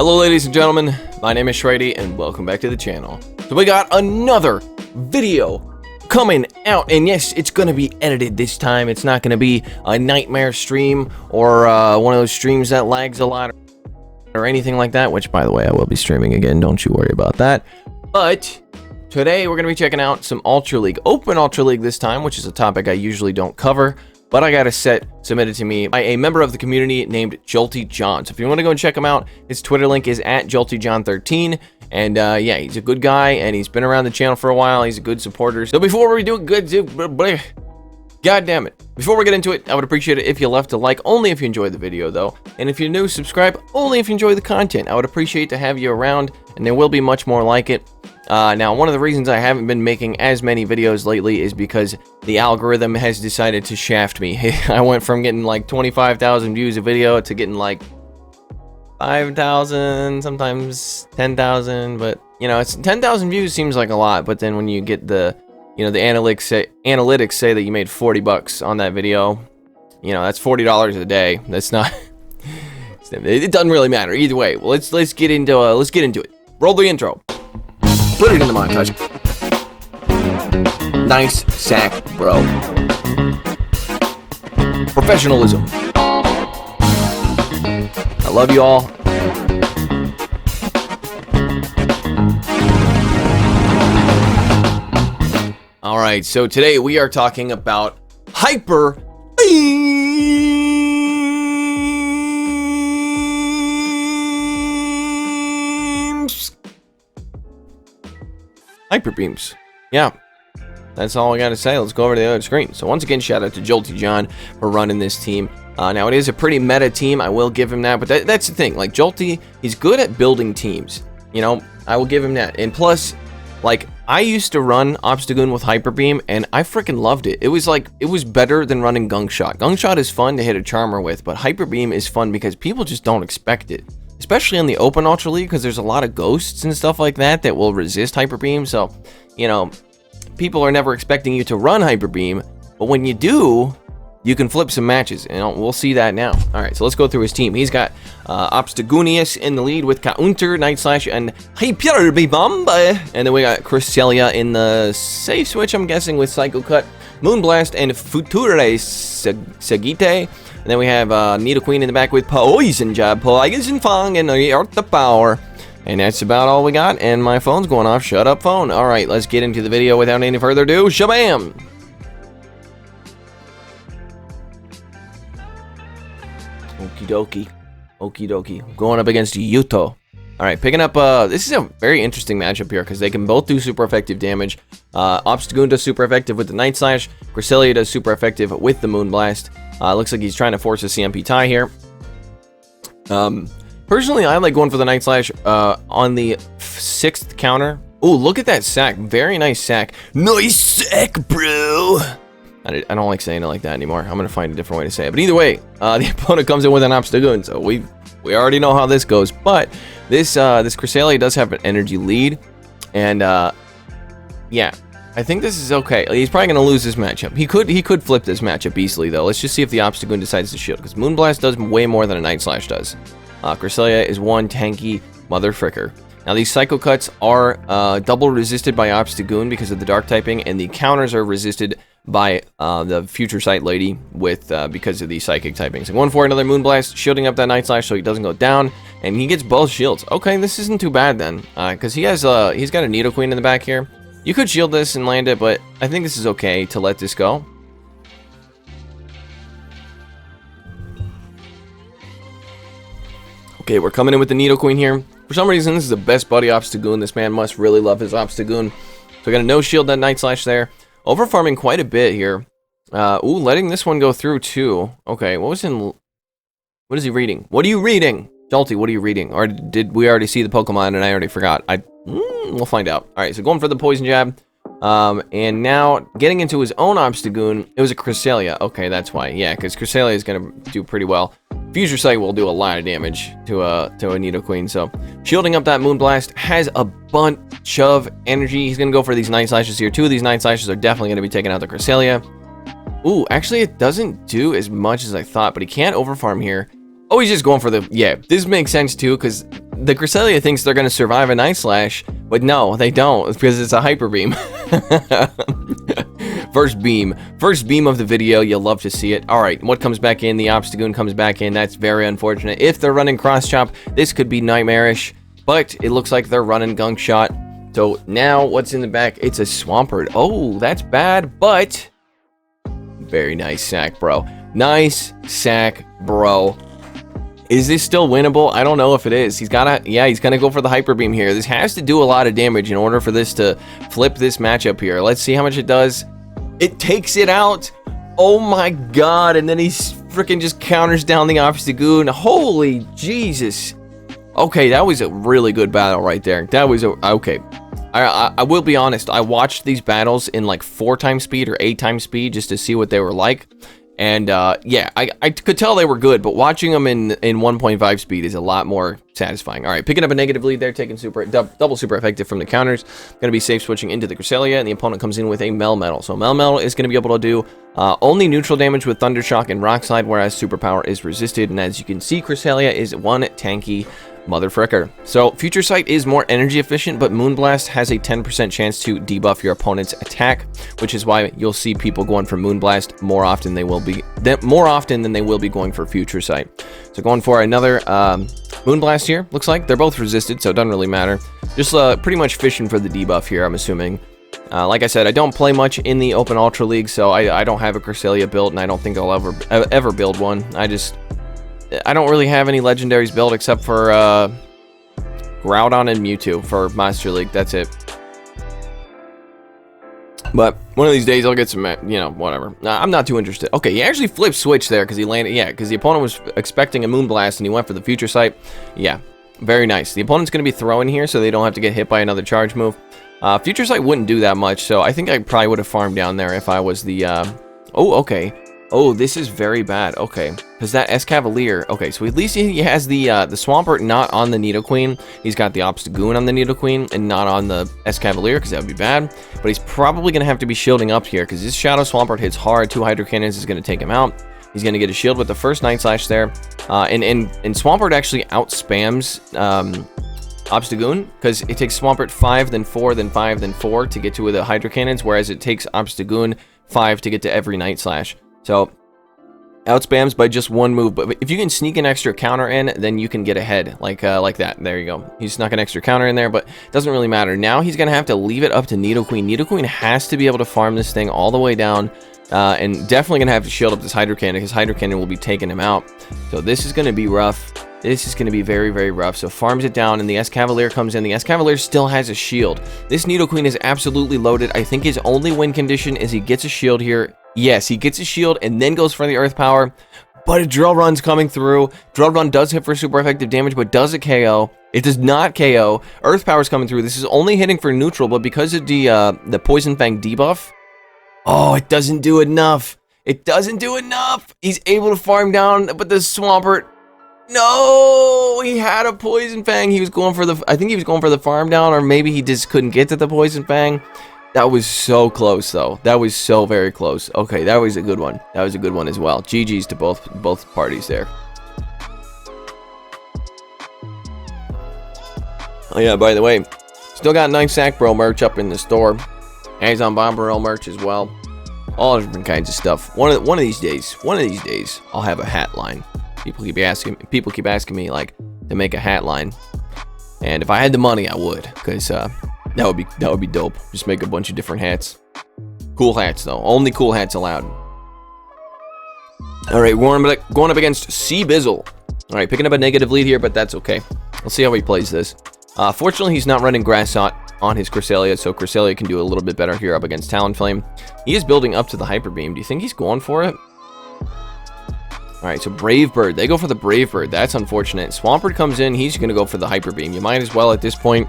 Hello ladies and gentlemen, my name is Shrady and welcome back to the channel. So we got another video coming out, and yes, it's gonna be edited this time. It's not gonna be a nightmare stream or one of those streams that lags a lot or anything like that, which by the way, I will be streaming again, don't you worry about that. But today we're gonna be checking out some Ultra League, Open Ultra League this time, which is a topic I usually don't cover. But I got a set submitted to me by a member of the community named Jolty John. So if you want to go and check him out, his Twitter link is at JoltyJohn13. And yeah, he's a good guy, and he's been around the channel for a while. He's a good supporter. So before we do God damn it. Before we get into it, I would appreciate it if you left a like, only if you enjoyed the video though. And if you're new, subscribe only if you enjoy the content. I would appreciate to have you around, and there will be much more like it. Now, one of the reasons I haven't been making as many videos lately is because the algorithm has decided to shaft me. I went from getting like 25,000 views a video to getting like 5,000, sometimes 10,000, but you know, it's 10,000 views seems like a lot, but then when you get the, you know, the analytics say that you made 40 bucks on that video, you know, that's $40 a day. That's not it doesn't really matter either way. Well, let's get into it. Roll the intro. Put it in the montage. Nice sack, bro. Professionalism. I love you all. Alright, so today we are talking about Hyper Beams. Hyper Beams. Yeah. That's all I gotta say. Let's go over to the other screen. So once again, shout out to Jolty John for running this team. Now it is a pretty meta team, I will give him that, but that's the thing. Like Jolty, he's good at building teams. You know, I will give him that. And plus, like, I used to run Obstagoon with Hyper Beam, and I freaking loved it. It was better than running Gunk Shot. Gunk Shot is fun to hit a Charmer with, but Hyper Beam is fun because people just don't expect it. Especially in the Open Ultra League, because there's a lot of ghosts and stuff like that that will resist Hyper Beam. So, you know, people are never expecting you to run Hyper Beam, but when you do, you can flip some matches, and we'll see that now. All right, so let's go through his team. He's got Obstagoonius in the lead with Counter, Night Slash, and Hyperbomb. And then we got Cresselia in the safe switch, I'm guessing, with Psycho Cut, Moonblast, and Future Sagite. And then we have Nidoqueen in the back with Poison Jab, Poison Fang, and the Power. And that's about all we got, and my phone's going off. Shut up, phone. All right, let's get into the video without any further ado. Shabam! Okie dokie. Going up against Yuto. Alright, picking up, this is a very interesting matchup here, because they can both do super effective damage. Obstagoon does super effective with the Night Slash. Cresselia does super effective with the Moonblast. Looks like he's trying to force a CMP tie here. Personally, I like going for the Night Slash on the 6th counter. Oh, look at that sack. Very nice sack. Nice sack, bro! I don't like saying it like that anymore. I'm gonna find a different way to say it. But either way, the opponent comes in with an Obstagoon, so we already know how this goes. But this Cresselia does have an energy lead, and yeah, I think this is okay. He's probably gonna lose this matchup. He could flip this matchup easily though. Let's just see if the Obstagoon decides to shield, because Moonblast does way more than a Night Slash does. Cresselia is one tanky mother fricker. Now these Psycho Cuts are double resisted by Obstagoon because of the dark typing, and the counters are resisted by the Future Sight Lady with because of the psychic typing. So going for another Moonblast, shielding up that Night Slash so he doesn't go down, and he gets both shields. Okay, this isn't too bad then, because he's got a Nidoqueen in the back here. You could shield this and land it, but I think this is okay to let this go. Okay, we're coming in with the Nidoqueen here. For some reason, this is the best buddy Obstagoon. This man must really love his Obstagoon. So we got a no shield that Night Slash there. Overfarming quite a bit here. Ooh, letting this one go through too. Okay, what is he reading? What are you reading? Jolty, what are you reading? Or did we already see the Pokemon and I already forgot? We'll find out. Alright, so going for the Poison Jab. And now getting into his own Obstagoon. It was a Cresselia. Okay, that's why. Yeah, because Cresselia is going to do pretty well. Future Sight will do a lot of damage to a Nidoqueen. So shielding up that Moonblast, has a bunch of energy. He's going to go for these Night Slashes here. 2 of these Night Slashes are definitely going to be taking out the Cresselia. Ooh, actually it doesn't do as much as I thought, but he can't overfarm here. Oh, he's just going for the... Yeah, this makes sense too, because the Cresselia thinks they're going to survive a Night Slash, but no, they don't. It's because it's a Hyper Beam. First beam of the video. You'll love to see it. All right, what comes back in? The Obstagoon comes back in. That's very unfortunate. If they're running Cross Chop, this could be nightmarish, but it looks like they're running Gunk Shot. So now what's in the back? It's a Swampert. Oh, that's bad, but very nice sack, bro. Nice sack, bro. Is this still winnable? I don't know if it is. He's gotta, yeah, he's gonna go for the Hyper Beam here. This has to do a lot of damage in order for this to flip this matchup here. Let's see how much it does. It takes it out. Oh my god, and then he freaking just counters down the Obstagoon. Holy Jesus. Okay, that was a really good battle right there. That was a, okay. I will be honest, I watched these battles in like 4 times speed or 8 times speed just to see what they were like. And yeah, I could tell they were good, but watching them in 1.5 speed is a lot more satisfying. All right, picking up a negative lead there, taking double super effective from the counters. Going to be safe switching into the Cresselia, and the opponent comes in with a Melmetal. So Melmetal is going to be able to do only neutral damage with Thunder Shock and Rock Slide, whereas Superpower is resisted. And as you can see, Cresselia is one tanky motherfricker. So Future Sight is more energy efficient, but Moonblast has a 10% chance to debuff your opponent's attack, which is why you'll see people going for Moonblast more often than they will be going for Future Sight. So going for another Moonblast here. Looks like they're both resisted, so it doesn't really matter. Just pretty much fishing for the debuff here, I'm assuming. Like I said, I don't play much in the Open Ultra League, so I don't have a Cresselia built, and I don't think I'll ever build one. I don't really have any legendaries built except for Groudon and Mewtwo for Master League. That's it. But one of these days I'll get some, you know, whatever. I'm not too interested. Okay, he actually flipped switch there because he landed, yeah, because the opponent was expecting a Moonblast and he went for the Future Sight. Yeah, very nice. The opponent's going to be throwing here so they don't have to get hit by another charge move. Future Sight wouldn't do that much, so I think I probably would have farmed down there if I was the, oh, okay. Oh, this is very bad. Okay, because that Escavalier. Okay, so at least he has the Swampert not on the Nidoqueen. He's got the Obstagoon on the Nidoqueen and not on the Escavalier, because that would be bad. But he's probably going to have to be shielding up here, because this Shadow Swampert hits hard. 2 Hydro Cannons is going to take him out. He's going to get a shield with the first Night Slash there. And Swampert actually outspams Obstagoon, because it takes Swampert 5, then 4, then 5, then 4 to get to the Hydro Cannons, whereas it takes Obstagoon 5 to get to every Night Slash. So, outspams by just 1 move, but if you can sneak an extra counter in, then you can get ahead, like that. There you go. He snuck an extra counter in there, but it doesn't really matter. Now he's going to have to leave it up to Nidoqueen. Nidoqueen has to be able to farm this thing all the way down, and definitely going to have to shield up this Hydro Cannon, because Hydro Cannon will be taking him out. So this is going to be rough. This is going to be very, very rough. So farms it down, and the Escavalier comes in. The Escavalier still has a shield. This Nidoqueen is absolutely loaded. I think his only win condition is he gets a shield here. Yes, he gets a shield and then goes for the Earth Power, but a Drill Run's coming through. Drill Run does hit for super effective damage, but does a KO. It does not KO. Earth Power's coming through. This is only hitting for neutral, but because of the Poison Fang debuff, oh, it doesn't do enough. It doesn't do enough. He's able to farm down, but the Swampert, no, he had a Poison Fang. He was going for the, I think he was going for the farm down, or maybe he just couldn't get to the Poison Fang. That was so close, though. That was so very close. Okay, that was a good one. That was a good one as well. GG's to both parties there. Oh yeah, by the way, still got nice Sack Bro merch up in the store. Amazon Bomberell merch as well. All different kinds of stuff. One of these days, I'll have a hat line. People keep asking me like to make a hat line, and if I had the money, I would, because that would be dope. Just make a bunch of different hats. Cool hats though. Only cool hats allowed. All right, going up against C-Bizzle. All right, picking up a negative lead here, but that's okay. Let's see how he plays this. Fortunately, he's not running Grass Shot on his Cresselia, so Cresselia can do a little bit better here up against Talonflame. He is building up to the Hyper Beam. Do you think he's going for it? All right, so Brave Bird. They go for the Brave Bird. That's unfortunate. Swampert comes in. He's going to go for the Hyper Beam. You might as well at this point.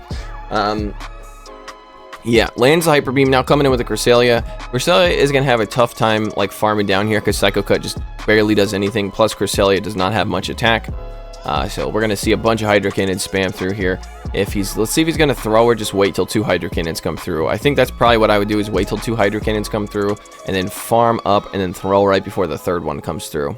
Yeah, lands the Hyper Beam. Now coming in with the Cresselia. Cresselia is going to have a tough time like farming down here because Psycho Cut just barely does anything. Plus Cresselia does not have much attack. So we're going to see a bunch of Hydro Cannons spam through here. Let's see if he's going to throw or just wait till 2 Hydro Cannons come through. I think that's probably what I would do, is wait till 2 Hydro Cannons come through and then farm up and then throw right before the 3rd one comes through.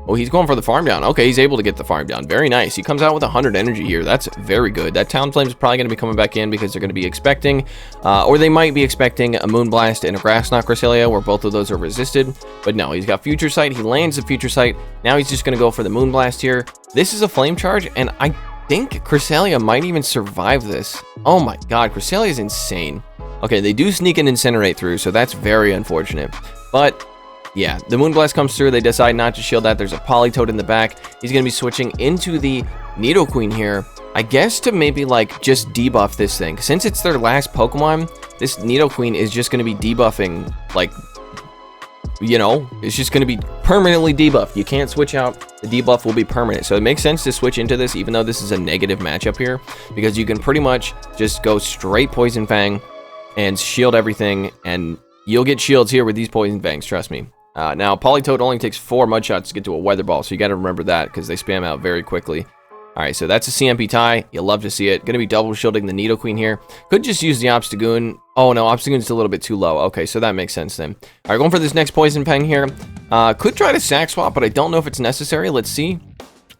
Oh, he's going for the farm down. Okay, he's able to get the farm down. Very nice. He comes out with 100 energy here. That's very good. That Talonflame is probably going to be coming back in because they're going to be expecting, or they might be expecting a Moonblast and a Grass Knot Cresselia, where both of those are resisted. But no, he's got Future Sight. He lands the Future Sight. Now he's just going to go for the Moonblast here. This is a Flame Charge, and I think Cresselia might even survive this. Oh my god, Cresselia is insane. Okay, they do sneak an Incinerate through, so that's very unfortunate. But yeah, the Moonblast comes through. They decide not to shield that. There's a Politoed in the back. He's going to be switching into the Nidoqueen here, I guess, to maybe like just debuff this thing. Since it's their last Pokemon, this Nidoqueen is just going to be debuffing, like, you know, it's just going to be permanently debuffed. You can't switch out. The debuff will be permanent. So it makes sense to switch into this, even though this is a negative matchup here, because you can pretty much just go straight Poison Fang and shield everything, and you'll get shields here with these Poison Fangs, trust me. Now, Politoed only takes 4 Mud Shots to get to a Weather Ball, so you got to remember that because they spam out very quickly. Alright, so that's a CMP tie. You'll love to see it. Going to be double shielding the Nidoqueen here. Could just use the Obstagoon. Oh no, Obstagoon's a little bit too low. Okay, so that makes sense then. Alright, going for this next Poison Fang here. Could try to sack swap, but I don't know if it's necessary. Let's see.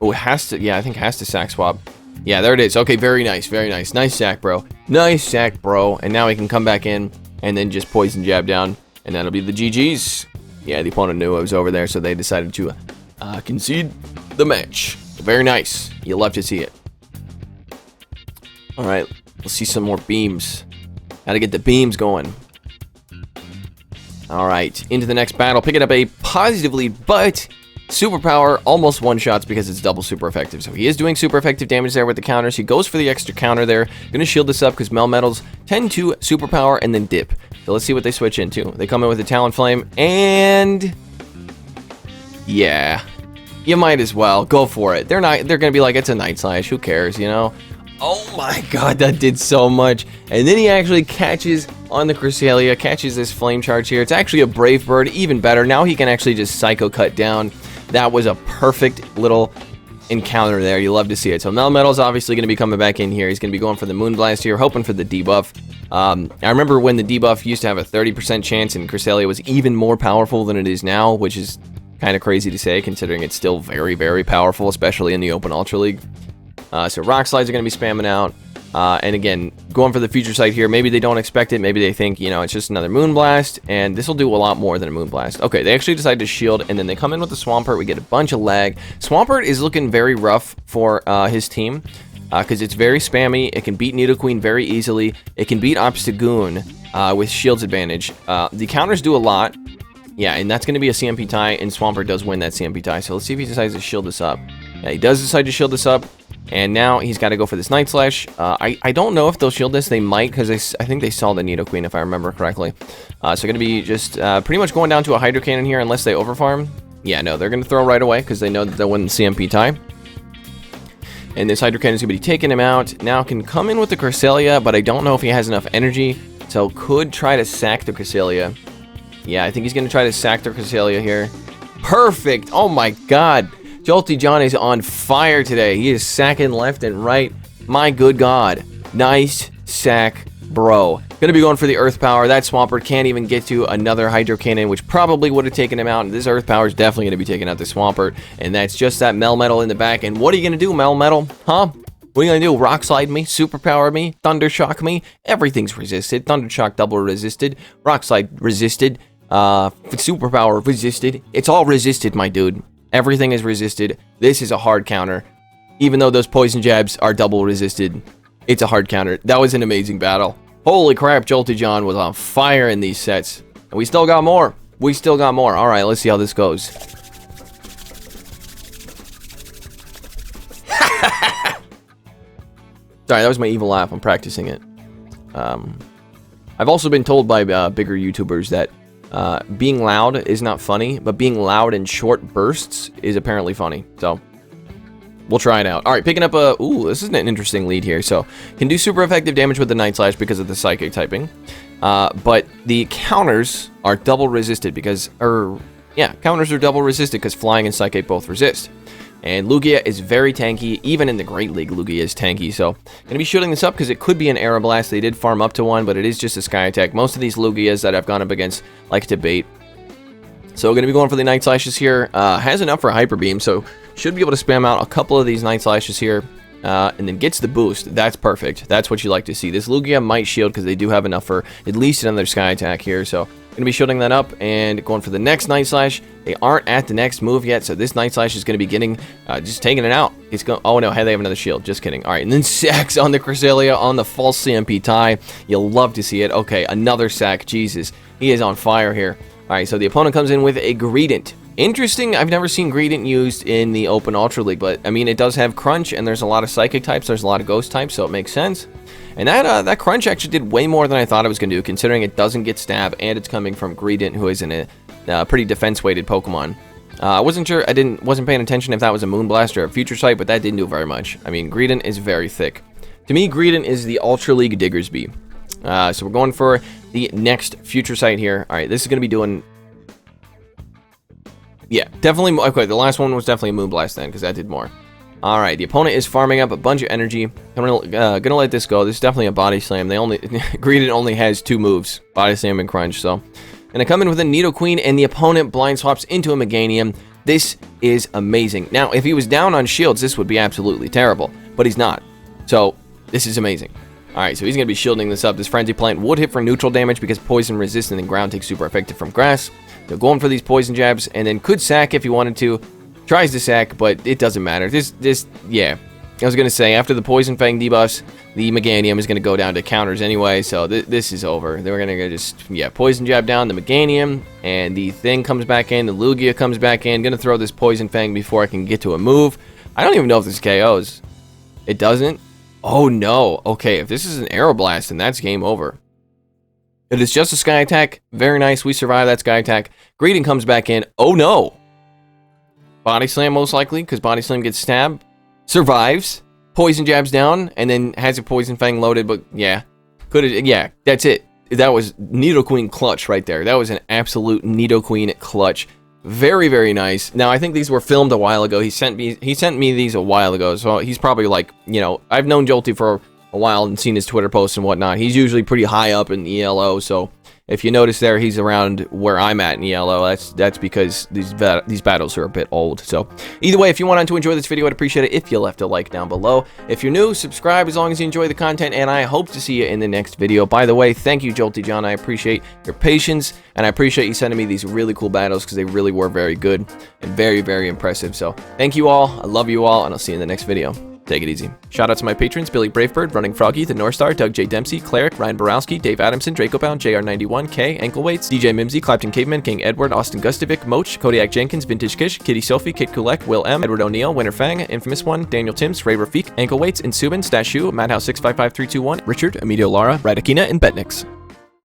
Oh, it has to. Yeah, I think it has to sack swap. Yeah, there it is. Okay, very nice, very nice. Nice sack, bro. Nice sack, bro. And now he can come back in and then just Poison Jab down. And that'll be the GG's. Yeah, the opponent knew I was over there, so they decided to concede the match. Very nice. You'll love to see it. All right, let's see some more beams. Gotta get the beams going. All right, into the next battle. Picking up a positive lead, but Superpower almost one-shots because it's double super effective. So he is doing super effective damage there with the counters. He goes for the extra counter there. Gonna shield this up because Melmetals tend to Superpower and then dip. So let's see what they switch into. They come in with a Talonflame, and yeah, you might as well go for it. They're gonna be like, it's a Night Slash, who cares, you know? Oh my god, that did so much. And then he actually catches on the Cresselia, catches this Flame Charge here. It's actually a Brave Bird, even better. Now he can actually just Psycho Cut down. That was a perfect little encounter there. You love to see it. So Melmetal's obviously going to be coming back in here. He's going to be going for the Moonblast here, hoping for the debuff. I remember when the debuff used to have a 30% chance and Cresselia was even more powerful than it is now, which is kind of crazy to say considering it's still very, very powerful, especially in the Open Ultra League. So Rock Slides are going to be spamming out. And again, going for the Future Sight here. Maybe they don't expect it. Maybe they think, you know, it's just another Moonblast. And this will do a lot more than a Moonblast. Okay, they actually decide to shield. And then they come in with the Swampert. We get a bunch of lag. Swampert is looking very rough for his team. Because it's very spammy. It can beat Nidoqueen very easily. It can beat Obstagoon with Shield's advantage. The counters do a lot. Yeah, and that's going to be a CMP tie. And Swampert does win that CMP tie. So let's see if he decides to shield this up. Yeah, he does decide to shield this up. And now he's got to go for this Night Slash. I don't know if they'll shield this. They might, because I think they saw the Nidoqueen, if I remember correctly. So going to be just pretty much going down to a Hydro Cannon here, unless they overfarm. Yeah, no, they're going to throw right away, because they know that they'll win the CMP tie. And this Hydro Cannon is going to be taking him out. Now can come in with the Cresselia, but I don't know if he has enough energy. So could try to sack the Cresselia. Yeah, I think he's going to try to sack the Cresselia here. Perfect! Oh my god! Jolty John is on fire today. He is sacking left and right. My good god. Nice sack, bro. Gonna be going for the Earth Power. That Swampert can't even get to another Hydro Cannon, which probably would have taken him out. And this Earth Power is definitely gonna be taking out the Swampert. And that's just that Melmetal in the back. And what are you gonna do, Melmetal? Huh? What are you gonna do? Rock Slide me? Superpower me? Thunder Shock me? Everything's resisted. Thunder Shock double resisted. Rock Slide resisted. Superpower resisted. It's all resisted, my dude. Everything is resisted. This is a hard counter. Even though those poison jabs are double resisted, it's a hard counter. That was an amazing battle. Holy crap, Jolty John was on fire in these sets. And we still got more. We still got more. All right, let's see how this goes. Sorry, that was my evil laugh. I'm practicing it. I've also been told by bigger YouTubers that being loud is not funny, but being loud in short bursts is apparently funny. So we'll try it out. All right, picking up a... Ooh, this is an interesting lead here. So can do super effective damage with the Night Slash because of the Psychic typing. But the counters are double resisted because... counters are double resisted because Flying and Psychic both resist. And Lugia is very tanky. Even in the Great League, Lugia is tanky. So going to be shooting this up because it could be an Aeroblast. They did farm up to one, but it is just a Sky Attack. Most of these Lugias that I've gone up against like to bait. So we're going to be going for the Night Slashes here. Has enough for a Hyper Beam, so should be able to spam out a couple of these Night Slashes here. And then gets the boost. That's perfect. That's what you like to see. This Lugia might shield because they do have enough for at least another Sky Attack here. So going to be shielding that up and going for the next Night Slash. They aren't at the next move yet, so this Night Slash is going to be getting, just taking it out. It's going. Oh no, hey, they have another shield. Just kidding. All right, and then sacks on the Cresselia on the false CMP tie. You'll love to see it. Okay, another sack. Jesus, he is on fire here. All right, so the opponent comes in with a Greedent. Interesting, I've never seen Greedent used in the Open Ultra League, but I mean, it does have Crunch, and there's a lot of Psychic types, there's a lot of Ghost types, so it makes sense. And that Crunch actually did way more than I thought it was going to do, considering it doesn't get Stab, and it's coming from Greedent, who is in a pretty defense-weighted Pokemon. I wasn't sure, wasn't paying attention if that was a Moonblast or a Future Sight, but that didn't do very much. I mean, Greedent is very thick. To me, Greedent is the Ultra League Diggersby. So we're going for the next Future Sight here. All right, this is going to be doing... Yeah, definitely. Okay, the last one was definitely a Moonblast then, because that did more. All right, the opponent is farming up a bunch of energy. I'm gonna let this go. This is definitely a Body Slam. They only Greedent only has 2 moves, Body Slam and Crunch. So, gonna come in with a Nidoqueen, and the opponent blind swaps into a Meganium. This is amazing. Now, if he was down on shields, this would be absolutely terrible, but he's not. So, this is amazing. All right, so he's gonna be shielding this up. This Frenzy Plant would hit for neutral damage because poison resistant and ground takes super effective from grass. So going for these poison jabs, and then could sack if he wanted to. Tries to sack, but it doesn't matter. Yeah. I was going to say, after the Poison Fang debuffs, the Meganium is going to go down to counters anyway, so this is over. They were going to just, yeah, Poison Jab down the Meganium, and the thing comes back in, the Lugia comes back in. Going to throw this Poison Fang before I can get to a move. I don't even know if this KOs. It doesn't? Oh, no. Okay, if this is an Aeroblast, then that's game over. It is just a Sky Attack. Very nice. We survive that Sky Attack. Greedent comes back in. Oh, no. Body Slam, most likely, because Body Slam gets stabbed. Survives. Poison Jabs down, and then has a Poison Fang loaded, but yeah. Yeah, that's it. That was Nidoqueen clutch right there. That was an absolute Nidoqueen clutch. Very, very nice. Now, I think these were filmed a while ago. He sent me these a while ago, so he's probably like, you know, I've known Jolty for a while and seen his Twitter posts and whatnot. He's usually pretty high up in ELO, so if you notice there, he's around where I'm at in ELO. That's because these battles are a bit old. So either way, if you wanted to enjoy this video, I'd appreciate it if you left a like down below. If you're new, subscribe as long as you enjoy the content, and I hope to see you in the next video. By the way, thank you, Jolty John. I appreciate your patience, and I appreciate you sending me these really cool battles because they really were very good and very, very impressive. So thank you all. I love you all, and I'll see you in the next video. Take it easy. Shout out to my patrons: Billy Bravebird, Running Froggy, The North Star, Doug J. Dempsey, Cleric, Ryan Borowski, Dave Adamson, Dracobound, JR91, K, Anklewaits, DJ Mimsy, Clapton Caveman, King Edward, Austin Gustovic, Moach, Kodiak Jenkins, Vintage Kish, Kitty Sophie, Kit Kulek, Will M, Edward O'Neill, Winter Fang, Infamous One, Daniel Timms, Ray Rafik, Anklewaits, Insubin, Stashu, Madhouse 655321, Richard, Emilio Lara, Radakina, and Betnix.